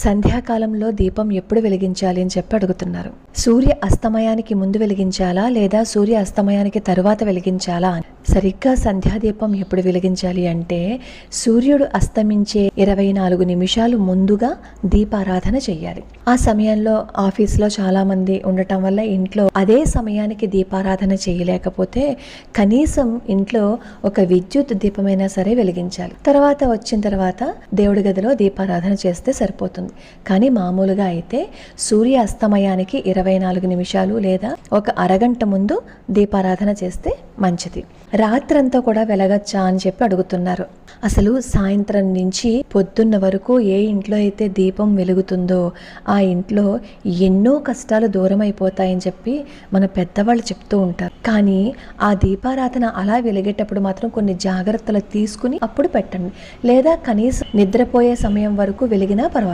సంధ్యాకాలంలో దీపం ఎప్పుడు వెలిగించాలి అని చెప్పి అడుగుతున్నారు. సూర్య అస్తమయానికి ముందు వెలిగించాలా లేదా సూర్య అస్తమయానికి తరువాత వెలిగించాలా? సరిగ్గా సంధ్యాదీపం ఎప్పుడు వెలిగించాలి అంటే సూర్యుడు అస్తమించే 24 నిమిషాలు ముందుగా దీపారాధన చెయ్యాలి. ఆ సమయంలో ఆఫీస్లో చాలా మంది ఉండటం వల్ల ఇంట్లో అదే సమయానికి దీపారాధన చేయలేకపోతే కనీసం ఇంట్లో ఒక విద్యుత్ దీపమైనా సరే వెలిగించాలి. వచ్చిన తర్వాత దేవుడి గదిలో దీపారాధన చేస్తే సరిపోతుంది. కానీ మామూలుగా అయితే సూర్య అస్తమయానికి 24 నిమిషాలు లేదా ఒక అరగంట ముందు దీపారాధన చేస్తే మంచిది. రాత్రంతా కూడా వెలగచ్చా అని చెప్పి అడుగుతున్నారు. అసలు సాయంత్రం నుంచి పొద్దున్న వరకు ఏ ఇంట్లో అయితే దీపం వెలుగుతుందో ఆ ఇంట్లో ఎన్నో కష్టాలు దూరం అయిపోతాయని చెప్పి మన పెద్దవాళ్ళు చెప్తూ ఉంటారు. కానీ ఆ దీపారాధన అలా వెలిగేటప్పుడు మాత్రం కొన్ని జాగ్రత్తలు తీసుకుని అప్పుడు పెట్టండి, లేదా కనీసం నిద్రపోయే సమయం వరకు వెలిగినా పర్వాలేదు.